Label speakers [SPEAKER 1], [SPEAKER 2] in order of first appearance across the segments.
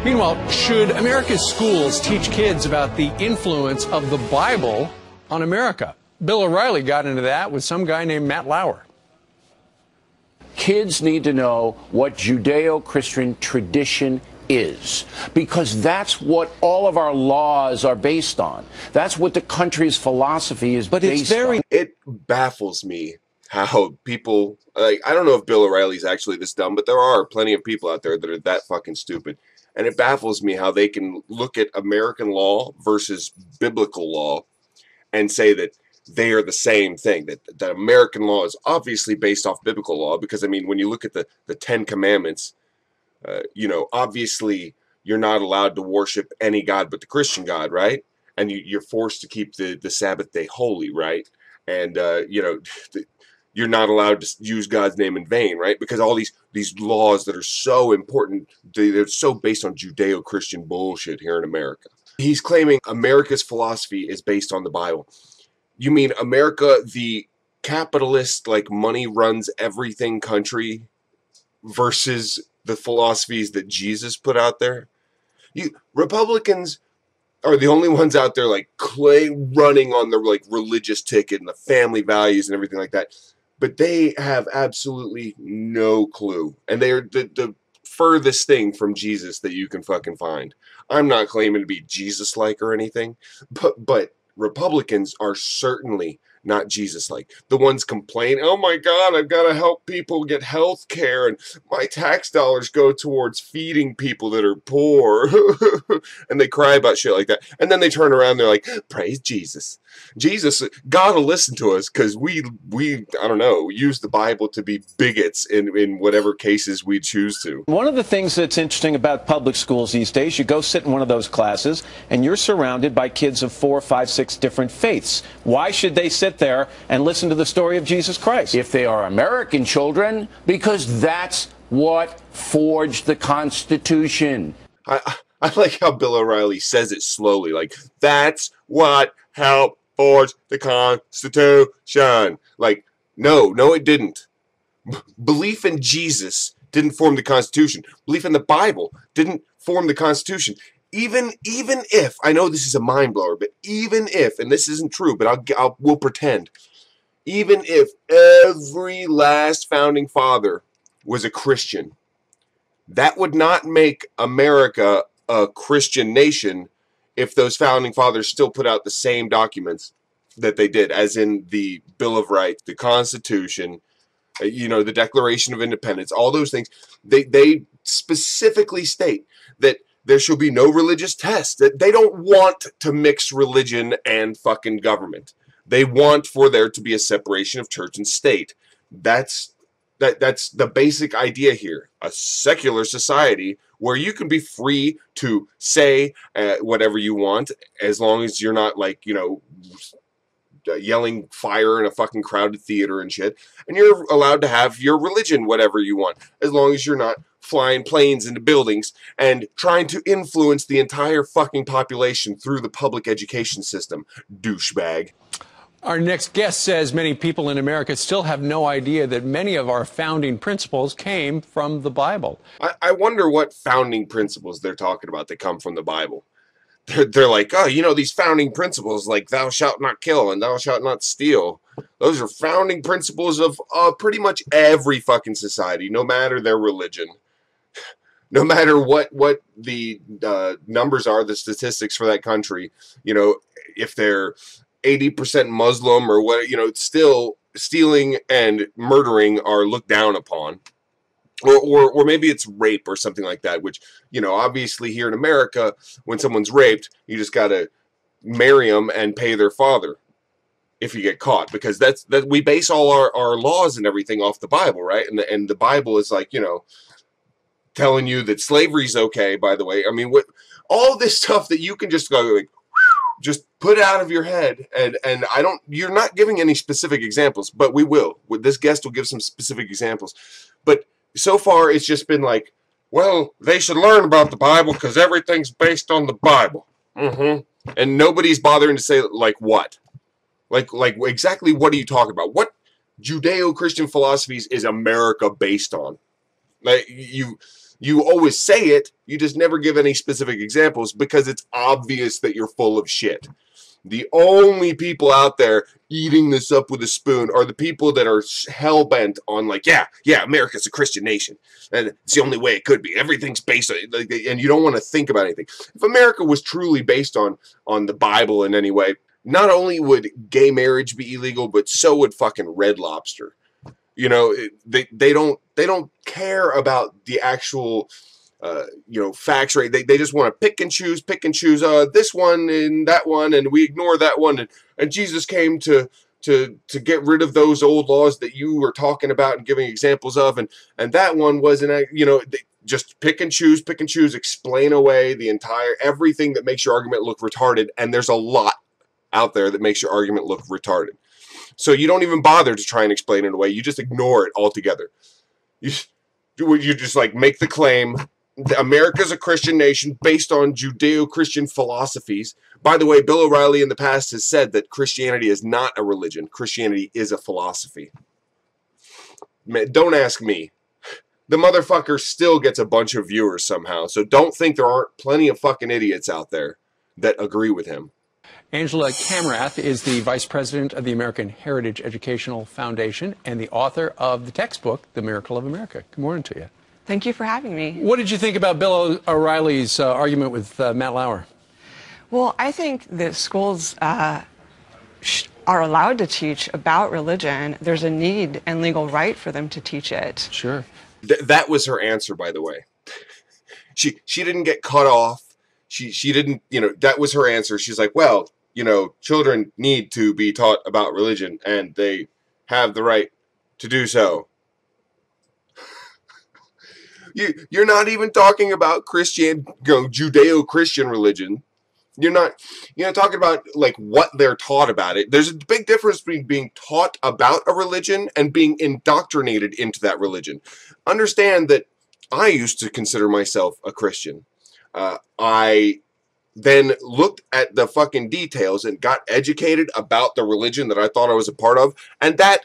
[SPEAKER 1] Meanwhile, should America's schools teach kids about the influence of the Bible on America? Bill O'Reilly got into that with some guy named Matt Lauer.
[SPEAKER 2] Kids need to know what Judeo-Christian tradition is, because that's what all of our laws are based on. That's what the country's philosophy is based on.
[SPEAKER 3] It baffles me how people, like, I don't know if Bill O'Reilly's actually this dumb, but there are plenty of people out there that are that fucking stupid. And it baffles me how they can look at American law versus biblical law and say that they are the same thing, that American law is obviously based off biblical law, because, I mean, when you look at the Ten Commandments, you know, obviously you're not allowed to worship any God but the Christian God, right? And you're forced to keep the Sabbath day holy, right? And, you know, you're not allowed to use God's name in vain, right? Because all these laws that are so important, they're so based on Judeo-Christian bullshit here in America. He's claiming America's philosophy is based on the Bible. You mean America, the capitalist, like, money runs everything country, versus the philosophies that Jesus put out there? Republicans are the only ones out there, like, running on the, like, religious ticket and the family values and everything like that. But they have absolutely no clue. And they are the furthest thing from Jesus that you can fucking find. I'm not claiming to be Jesus-like or anything, but Republicans are certainly not Jesus-like. The ones complain, oh my God, I've got to help people get health care, and my tax dollars go towards feeding people that are poor. And they cry about shit like that. And then they turn around and they're like, praise Jesus. Jesus, God will listen to us, because we I don't know, use the Bible to be bigots in whatever cases we choose to.
[SPEAKER 4] One of the things that's interesting about public schools these days, you go sit in one of those classes and you're surrounded by kids of 4, 5, 6 different faiths. Why should they sit there and listen to the story of Jesus Christ?
[SPEAKER 2] If they are American children, because that's what forged the Constitution.
[SPEAKER 3] I like how Bill O'Reilly says it slowly, like, that's what helped forge the Constitution. Like, no, it didn't. Belief in Jesus didn't form the Constitution. Belief in the Bible didn't form the Constitution. Even if, I know this is a mind blower, but even if, and this isn't true, but we'll pretend, even if every last founding father was a Christian, that would not make America a Christian nation if those founding fathers still put out the same documents that they did, as in the Bill of Rights, the Constitution, you know, the Declaration of Independence, all those things. They specifically state that there shall be no religious test. That they don't want to mix religion and fucking government. They want for there to be a separation of church and state. That's the basic idea here. A secular society where you can be free to say whatever you want, as long as you're not, like, you know, yelling fire in a fucking crowded theater and shit. And you're allowed to have your religion, whatever you want, as long as you're not flying planes into buildings and trying to influence the entire fucking population through the public education system, douchebag.
[SPEAKER 1] Our next guest says many people in America still have no idea that many of our founding principles came from the Bible.
[SPEAKER 3] I wonder what founding principles they're talking about that come from the Bible. They're like, oh, you know, these founding principles, like thou shalt not kill and thou shalt not steal. Those are founding principles of pretty much every fucking society, no matter their religion. No matter what the numbers are, the statistics for that country, you know, if they're 80% Muslim or what, you know, still stealing and murdering are looked down upon. Or maybe it's rape or something like that, which, you know, obviously here in America, when someone's raped, you just got to marry them and pay their father if you get caught, because that we base all our laws and everything off the Bible, right? And the Bible is, like, you know, telling you that slavery's okay, by the way. I mean, what all this stuff that you can just go, like, just put out of your head, and you're not giving any specific examples, but we will. This guest will give some specific examples. But so far, it's just been like, well, they should learn about the Bible because everything's based on the Bible. And nobody's bothering to say, like, what? Like exactly what are you talking about? What Judeo-Christian philosophies is America based on? Like, You always say it, you just never give any specific examples because it's obvious that you're full of shit. The only people out there eating this up with a spoon are the people that are hell-bent on like, yeah, America's a Christian nation. And it's the only way it could be. Everything's based on it, and you don't want to think about anything. If America was truly based on the Bible in any way, not only would gay marriage be illegal, but so would fucking Red Lobster. You know, they don't care about the actual facts, right? They just want to pick and choose this one and that one, and we ignore that one. And Jesus came to get rid of those old laws that you were talking about and giving examples of, and that one wasn't, they just pick and choose, explain away the entire everything that makes your argument look retarded. And there's a lot out there that makes your argument look retarded. So you don't even bother to try and explain it away. You just ignore it altogether. You just like make the claim that America's a Christian nation based on Judeo-Christian philosophies. By the way, Bill O'Reilly in the past has said that Christianity is not a religion. Christianity is a philosophy. Man, don't ask me. The motherfucker still gets a bunch of viewers somehow. So don't think there aren't plenty of fucking idiots out there that agree with him.
[SPEAKER 1] Angela Kamrath is the vice president of the American Heritage Educational Foundation and the author of the textbook, The Miracle of America. Good morning to you.
[SPEAKER 5] Thank you for having me.
[SPEAKER 1] What did you think about Bill O'Reilly's argument with Matt Lauer?
[SPEAKER 5] Well, I think that schools are allowed to teach about religion. There's a need and legal right for them to teach it.
[SPEAKER 1] Sure.
[SPEAKER 3] That was her answer, by the way. She didn't get cut off. She didn't, that was her answer. She's like, well, children need to be taught about religion, and they have the right to do so. You're not even talking about Judeo-Christian religion. You're not talking about like what they're taught about it. There's a big difference between being taught about a religion and being indoctrinated into that religion. Understand that I used to consider myself a Christian. I then looked at the fucking details and got educated about the religion that I thought I was a part of, and that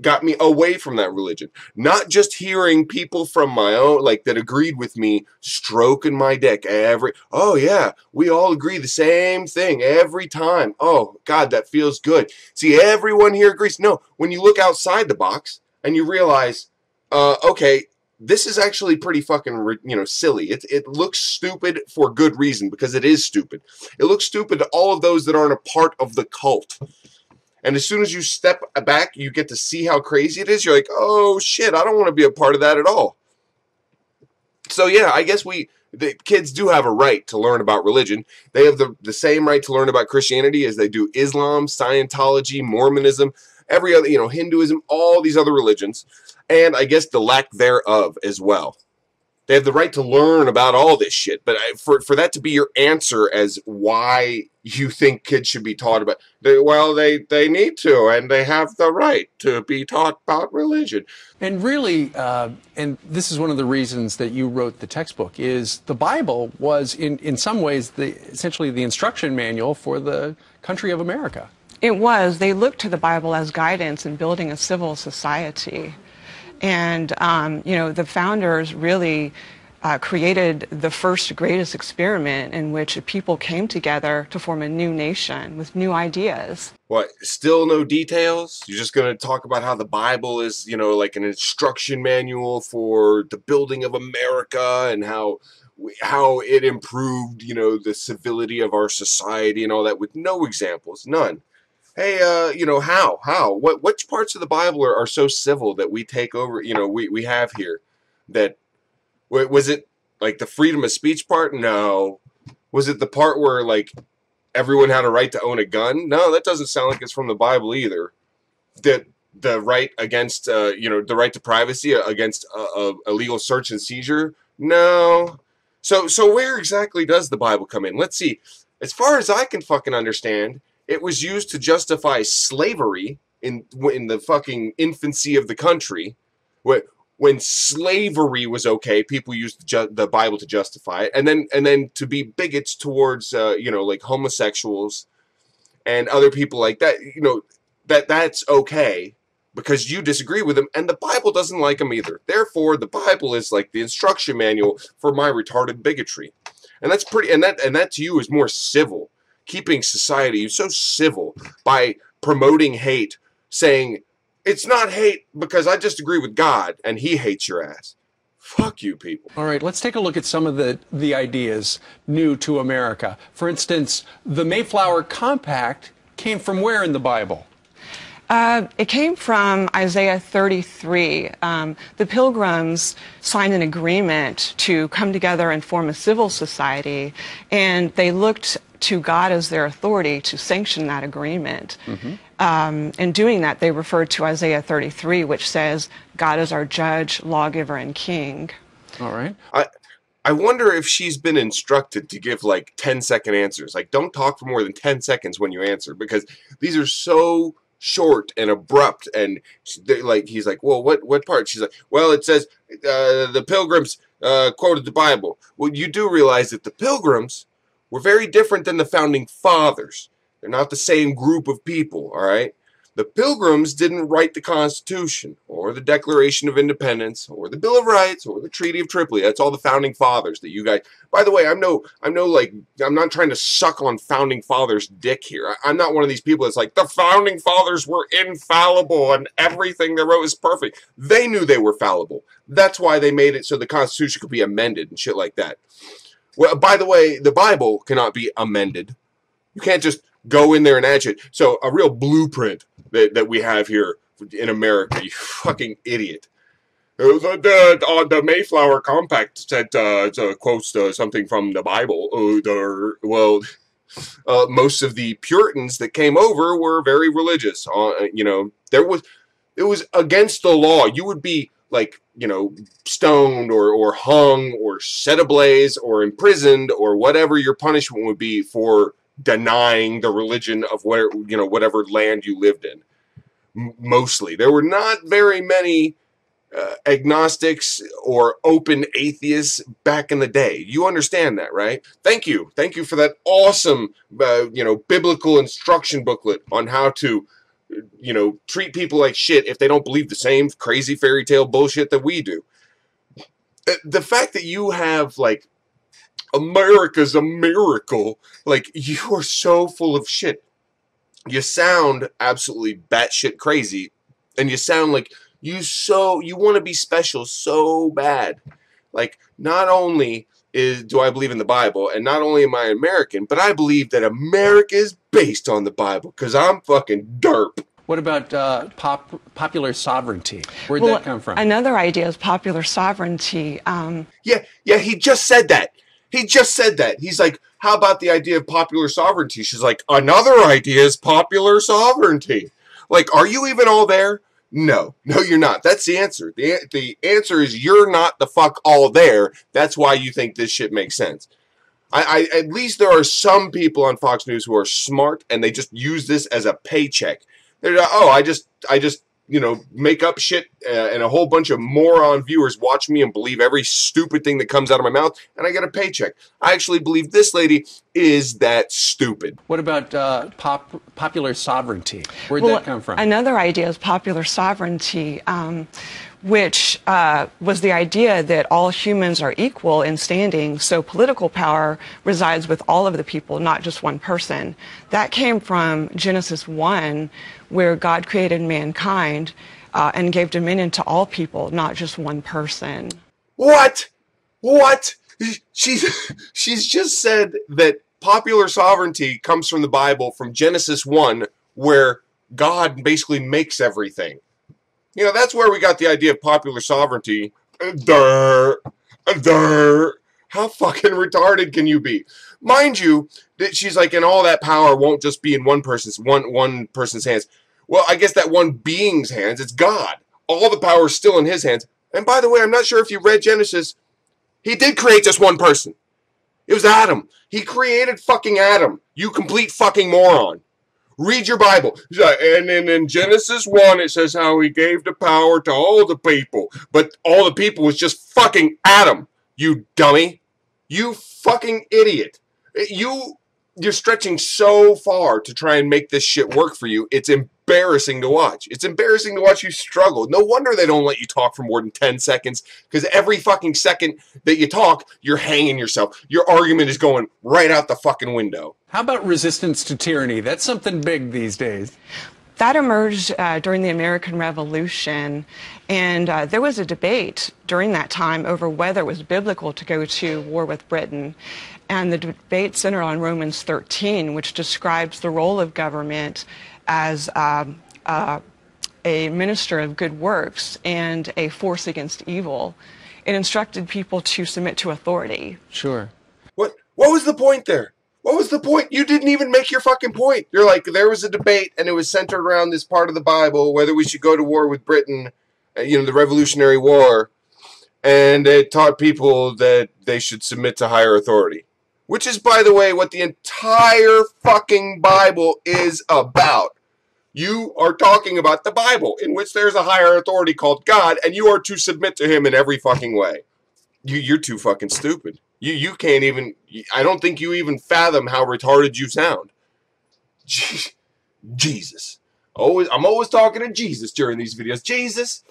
[SPEAKER 3] got me away from that religion. Not just hearing people from my own, like, that agreed with me, stroking my dick oh yeah, we all agree the same thing every time. Oh God, that feels good. See, everyone here agrees. No, when you look outside the box and you realize, okay, this is actually pretty fucking, silly. It looks stupid for good reason, because it is stupid. It looks stupid to all of those that aren't a part of the cult. And as soon as you step back, you get to see how crazy it is. You're like, oh shit, I don't want to be a part of that at all. So yeah, I guess the kids do have a right to learn about religion. They have the same right to learn about Christianity as they do Islam, Scientology, Mormonism, every other, Hinduism, all these other religions. And I guess the lack thereof as well. They have the right to learn about all this shit. But for that to be your answer as why you think kids should be taught about, they need to, and they have the right to be taught about religion.
[SPEAKER 1] And really, and this is one of the reasons that you wrote the textbook, is the Bible was in some ways essentially the instruction manual for the country of America.
[SPEAKER 5] It was. They looked to the Bible as guidance in building a civil society. And, the founders really created the first greatest experiment in which people came together to form a new nation with new ideas.
[SPEAKER 3] What, still no details? You're just going to talk about how the Bible is, like an instruction manual for the building of America, and how it improved, the civility of our society and all that, with no examples, none. Hey, how? Which parts of the Bible are so civil that we take over, we have here? That, was it like the freedom of speech part? No. Was it the part where, like, everyone had a right to own a gun? No, that doesn't sound like it's from the Bible either. The right against, the right to privacy against a legal search and seizure? No. So where exactly does the Bible come in? Let's see. As far as I can fucking understand, it was used to justify slavery in the fucking infancy of the country. When slavery was okay, people used the Bible to justify it, and then to be bigots towards like homosexuals and other people like that. That's okay, because you disagree with him, and the Bible doesn't like him either. Therefore, the Bible is like the instruction manual for my retarded bigotry. And that's pretty, and that to you is more civil. Keeping society so civil by promoting hate, saying, it's not hate because I just agree with God and he hates your ass. Fuck you people.
[SPEAKER 1] All right, let's take a look at some of the ideas new to America. For instance, the Mayflower Compact came from where in the Bible?
[SPEAKER 5] It came from Isaiah 33. The Pilgrims signed an agreement to come together and form a civil society, and they looked to God as their authority to sanction that agreement. In doing that, they referred to Isaiah 33, which says, God is our judge, lawgiver, and king.
[SPEAKER 1] All right.
[SPEAKER 3] I wonder if she's been instructed to give like 10-second answers. Like, don't talk for more than 10 seconds when you answer, because these are so short and abrupt, and like he's like, well, what part? She's like, well, it says the Pilgrims quoted the Bible. Well, you do realize that the Pilgrims were very different than the Founding Fathers. They're not the same group of people, all right? The Pilgrims didn't write the Constitution or the Declaration of Independence or the Bill of Rights or the Treaty of Tripoli. That's all the Founding Fathers that you guys. By the way, I'm not trying to suck on Founding Fathers' dick here. I'm not one of these people that's like, the Founding Fathers were infallible and everything they wrote is perfect. They knew they were fallible. That's why they made it so the Constitution could be amended and shit like that. Well, by the way, the Bible cannot be amended. You can't just go in there and add it. So a real blueprint that we have here in America, you fucking idiot. The Mayflower Compact said, quotes something from the Bible. Most of the Puritans that came over were very religious. It was against the law. You would be like, stoned or hung or set ablaze or imprisoned or whatever your punishment would be for denying the religion of whatever land you lived in. Mostly. There were not very many agnostics or open atheists back in the day. You understand that, right? Thank you. Thank you for that awesome, biblical instruction booklet on how to, treat people like shit if they don't believe the same crazy fairy tale bullshit that we do. The fact that you have, like, America's a miracle, like, you are so full of shit. You sound absolutely batshit crazy, and you sound like you want to be special so bad. Like, not only do I believe in the Bible, and not only am I American, but I believe that America is based on the Bible, because I'm fucking derp.
[SPEAKER 1] What about popular sovereignty? Where'd that come from?
[SPEAKER 5] Another idea is popular sovereignty.
[SPEAKER 3] Yeah, he just said that. He's like, how about the idea of popular sovereignty? She's like, another idea is popular sovereignty. Like, are you even all there? No, you're not. That's the answer. The answer is you're not the fuck all there. That's why you think this shit makes sense. At least there are some people on Fox News who are smart and they just use this as a paycheck. They're like, oh, I just make up shit and a whole bunch of moron viewers watch me and believe every stupid thing that comes out of my mouth, and I get a paycheck. I actually believe this lady is that stupid.
[SPEAKER 1] What about popular sovereignty? Where'd that come from?
[SPEAKER 5] Another idea is popular sovereignty, which was the idea that all humans are equal in standing, so political power resides with all of the people, not just one person. That came from Genesis 1, where God created mankind and gave dominion to all people, not just one person.
[SPEAKER 3] What? She's just said that popular sovereignty comes from the Bible, from Genesis 1, where God basically makes everything. That's where we got the idea of popular sovereignty. How fucking retarded can you be? Mind you, that she's like, and all that power won't just be in one person's hands. Well, I guess that one being's hands. It's God. All the power is still in his hands. And by the way, I'm not sure if you read Genesis. He did create just one person. It was Adam. He created fucking Adam. You complete fucking moron. Read your Bible. And in Genesis 1, it says how he gave the power to all the people. But all the people was just fucking Adam, you dummy. You fucking idiot. You're stretching so far to try and make this shit work for you. It's embarrassing to watch. It's embarrassing to watch you struggle. No wonder they don't let you talk for more than 10 seconds, because every fucking second that you talk, you're hanging yourself. Your argument is going right out the fucking window.
[SPEAKER 1] How about resistance to tyranny? That's something big these days.
[SPEAKER 5] That emerged during the American Revolution, and there was a debate during that time over whether it was biblical to go to war with Britain. And the debate centered on Romans 13, which describes the role of government as a minister of good works and a force against evil. It instructed people to submit to authority.
[SPEAKER 1] Sure.
[SPEAKER 3] What was the point there? What was the point? You didn't even make your fucking point. You're like, there was a debate, and it was centered around this part of the Bible, whether we should go to war with Britain, the Revolutionary War, and it taught people that they should submit to higher authority. Which is, by the way, what the entire fucking Bible is about. You are talking about the Bible, in which there's a higher authority called God, and you are to submit to him in every fucking way. You're too fucking stupid. You can't even, I don't think you even fathom how retarded you sound. Jesus. I'm always talking to Jesus during these videos. Jesus,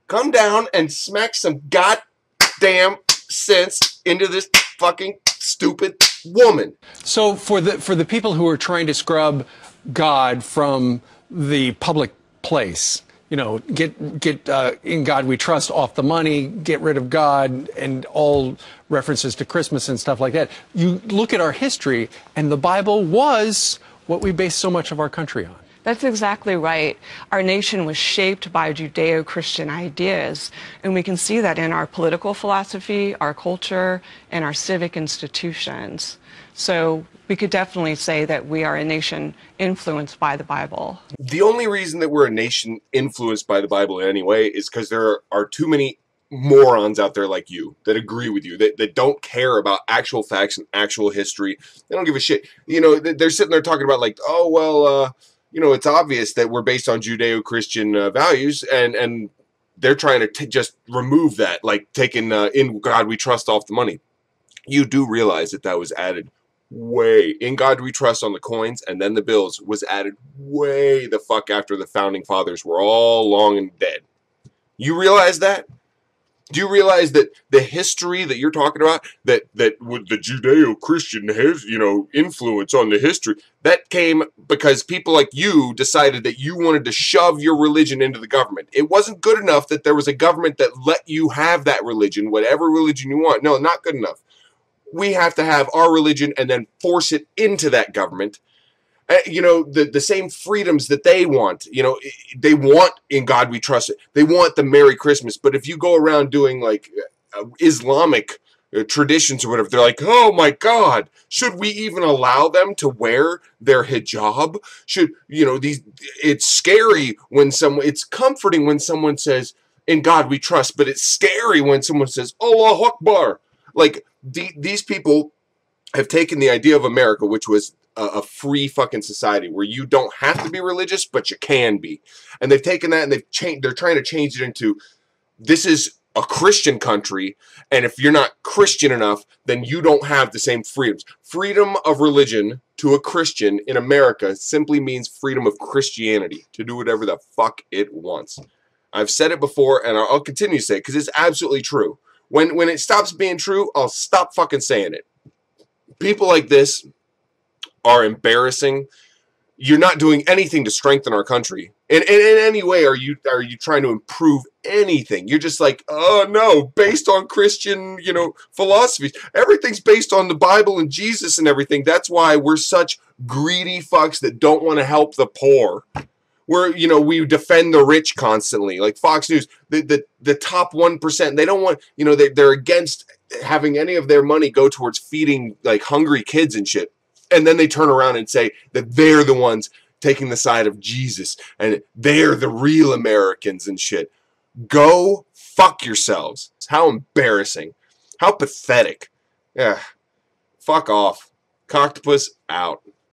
[SPEAKER 3] come down and smack some goddamn sense into this fucking stupid woman.
[SPEAKER 1] So for the people who are trying to scrub God from the public place, get In God We Trust off the money, get rid of God and all references to Christmas and stuff like that. You look at our history, and the Bible was what we base so much of our country on.
[SPEAKER 5] That's exactly right. Our nation was shaped by Judeo-Christian ideas, and we can see that in our political philosophy, our culture, and our civic institutions. So we could definitely say that we are a nation influenced by the Bible.
[SPEAKER 3] The only reason that we're a nation influenced by the Bible in any way is because there are too many morons out there like you that agree with you, that don't care about actual facts and actual history. They don't give a shit. They're sitting there talking about like, oh, well, it's obvious that we're based on Judeo-Christian values, and they're trying to just remove that, like taking In God We Trust off the money. You do realize that was added way, In God We Trust on the coins, and then the bills was added way the fuck after the founding fathers were all long and dead. You realize that? Do you realize that the history that you're talking about, that with the Judeo-Christian has, influence on the history, that came because people like you decided that you wanted to shove your religion into the government. It wasn't good enough that there was a government that let you have that religion, whatever religion you want. No, not good enough. We have to have our religion and then force it into that government. The same freedoms that they want. They want In God We Trust. They want the Merry Christmas. But if you go around doing like Islamic traditions or whatever, they're like, oh my God, should we even allow them to wear their hijab? It's scary when it's comforting when someone says In God We Trust, but it's scary when someone says Allahu Akbar. Like, these people have taken the idea of America, which was a free fucking society where you don't have to be religious, but you can be. And they've taken that and they're trying to change it into, this is a Christian country, and if you're not Christian enough, then you don't have the same freedoms. Freedom of religion to a Christian in America simply means freedom of Christianity to do whatever the fuck it wants. I've said it before, and I'll continue to say it because it's absolutely true. When it stops being true, I'll stop fucking saying it. People like this are embarrassing. You're not doing anything to strengthen our country. In any way are you trying to improve anything? You're just like, oh no, based on Christian, philosophies. Everything's based on the Bible and Jesus and everything. That's why we're such greedy fucks that don't want to help the poor. We defend the rich constantly, like Fox News, the top 1%. They don't want, they're against having any of their money go towards feeding like hungry kids and shit. And then they turn around and say that they're the ones taking the side of Jesus and they're the real Americans and shit. Go fuck yourselves. How embarrassing. How pathetic. Yeah. Fuck off. Cocktopus out.